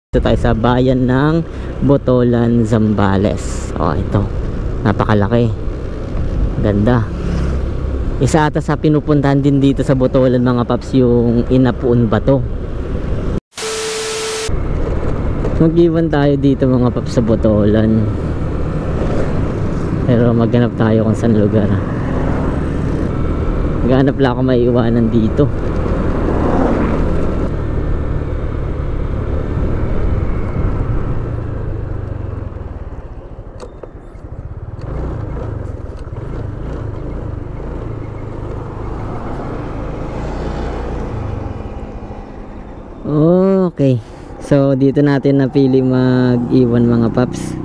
Dito tayo sa bayan ng Botolan, Zambales. Oh, ito. Napakalaki. Ganda. Isa ata sa pinupuntahan din dito sa Botolan mga paps yung Inapuon Bato. Mag-iwan tayo dito mga paps sa Botolan. Pero maghanap tayo kung saan lugar. Maghanap lang ako maiiwanan dito. Okay, so dito natin napili mag-iwan mga paps.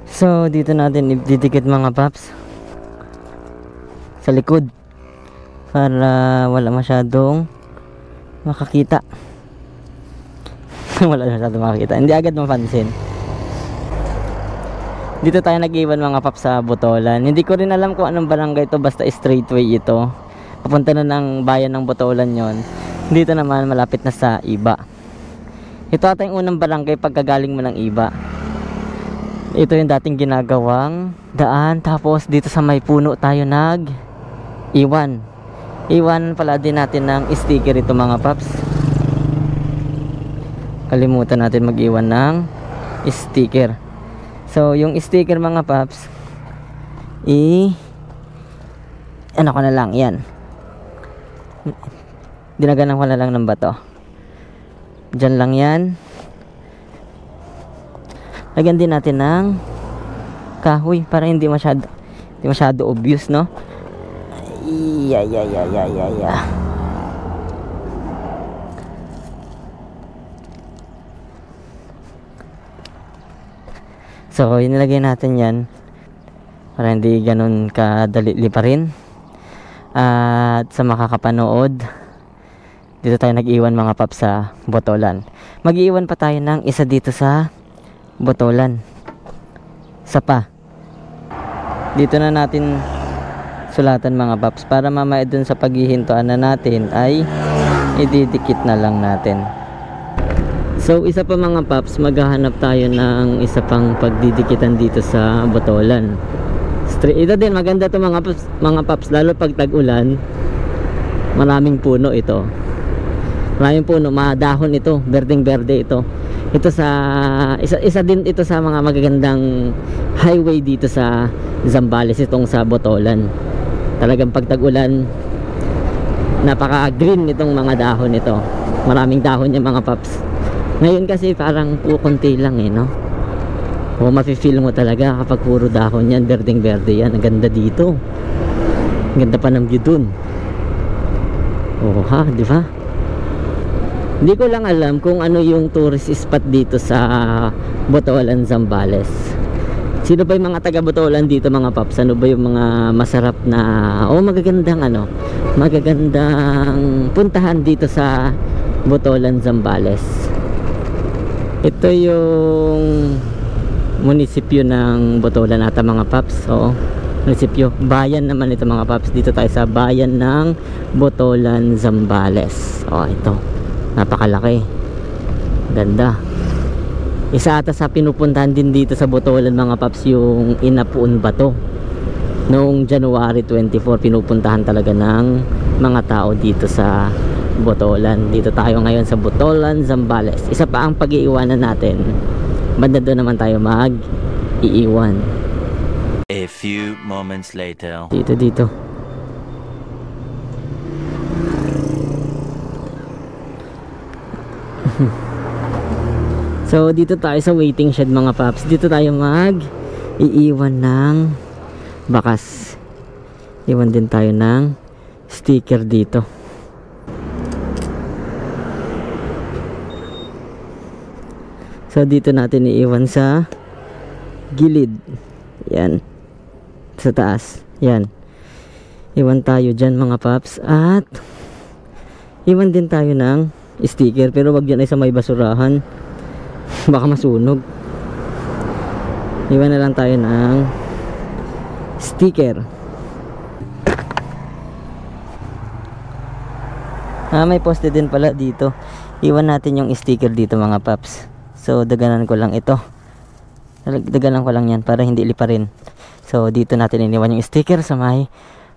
So dito natin ididikit mga paps sa likod para wala masyadong makakita. Wala masyadong makakita, hindi agad mapansin. Dito tayo nag-iwan mga paps sa Botolan. Hindi ko rin alam kung anong barangay ito, basta straightway ito. Papunta na ng bayan ng Botolan yon. Dito naman malapit na sa Iba. Ito ata yung unang barangay pagkagaling mo ng Iba. Ito yung dating ginagawang daan. Tapos dito sa may puno tayo nag-iwan. Iwan pala din natin ng sticker ito mga paps. Kalimutan natin mag-iwan ng sticker. So, yung sticker mga paps, ano ko na lang, yan. Dinaganan ko na lang ng bato. Diyan lang yan. Lagyan din natin ng kahoy para hindi masyado obvious, no? So, inilagay natin yan para hindi ganun kadali liparin. At sa makakapanood, dito tayo nag-iwan mga paps sa Botolan. Mag-iwan pa tayo ng isa dito sa Botolan. Isa pa. Dito na natin sulatan mga paps para mamaya dun sa paghihintuan na natin ay ididikit na lang natin. So isa pa mga paps, maghahanap tayo ng isa pang pagdidikitan dito sa Botolan. Ito din maganda to mga paps lalo pag tag-ulan. Maraming puno ito. Maraming puno, madahon ito, berdeng-berde ito. Ito sa isa din ito sa mga magagandang highway dito sa Zambales, itong sa Botolan. Talagang pag tag-ulan napaka-green itong mga dahon ito. Maraming dahon yung mga paps. Ngayon kasi parang kukunti lang no? O mafe-feel mo talaga kapag puro dahon yan, berdeng-berde yan. Ang ganda dito. Ang ganda pa ng view dun. Oh ha, di ba? Hindi ko lang alam kung ano yung tourist spot dito sa Botolan, Zambales. Sino ba yung mga taga Botolan dito mga paps? Ano ba yung mga masarap na magagandang magagandang puntahan dito sa Botolan, Zambales? Ito yung munisipyo ng Botolan ata mga paps. Oo, munisipyo. Bayan naman ito mga paps. Dito tayo sa bayan ng Botolan, Zambales. Oh, ito. Napakalaki. Ganda. Isa ata sa pinupuntahan din dito sa Botolan mga paps yung Inapuon Bato. Noong January 24 pinupuntahan talaga ng mga tao dito sa Botolan. Dito tayo ngayon sa Botolan, Zambales. Isa pa ang pag-iiwanan natin. Banda doon naman tayo mag-iiwan. A few moments later. Dito. So dito tayo sa waiting shed mga paps. Dito tayo mag-iiwan ng bakas. Iwan din tayo ng sticker dito. So dito natin iiwan sa gilid. Yan. Sa taas. Yan. Iwan tayo dyan mga paps. At iwan din tayo ng sticker. Pero wag yan ay sa may basurahan. Baka masunog. Iwan na lang tayo ng sticker. May poste din pala dito. Iwan natin yung sticker dito mga paps. So daganan ko lang ito. Daganan ko lang yan para hindi liparin. So dito natin iniwan yung sticker sa may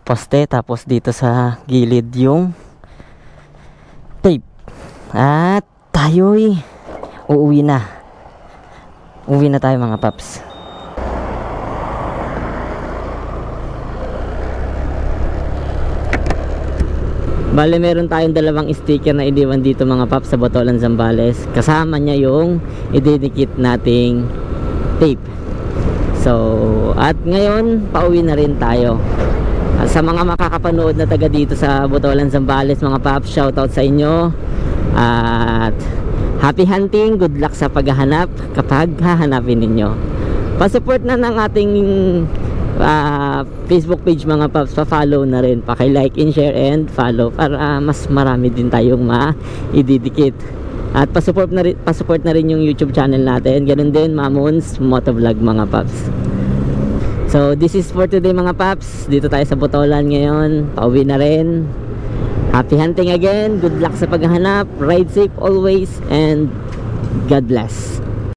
poste. Tapos dito sa gilid yung tape. At tayo'y uuwi na. Uwi na tayo mga paps. Bale, meron tayong dalawang sticker na iniwan dito mga paps sa Botolan, Zambales. Kasama niya yung ididikit nating tape. So, at ngayon, pauwi na rin tayo. Sa mga makakapanood na taga dito sa Botolan, Zambales, mga paps, shoutout sa inyo. At happy hunting, good luck sa paghahanap kapag hahanapin ninyo. Pa-support na ng ating Facebook page mga paps, pa-follow na rin, paki-like and share and follow para mas marami din tayong ma-ididikit. At pa-support na rin yung YouTube channel natin. Ganun din Mamons Motovlog mga paps. So this is for today mga paps. Dito tayo sa Botolan ngayon. Pauwi na rin. Happy hunting again. Good luck sa paghahanap. Ride safe always and God bless.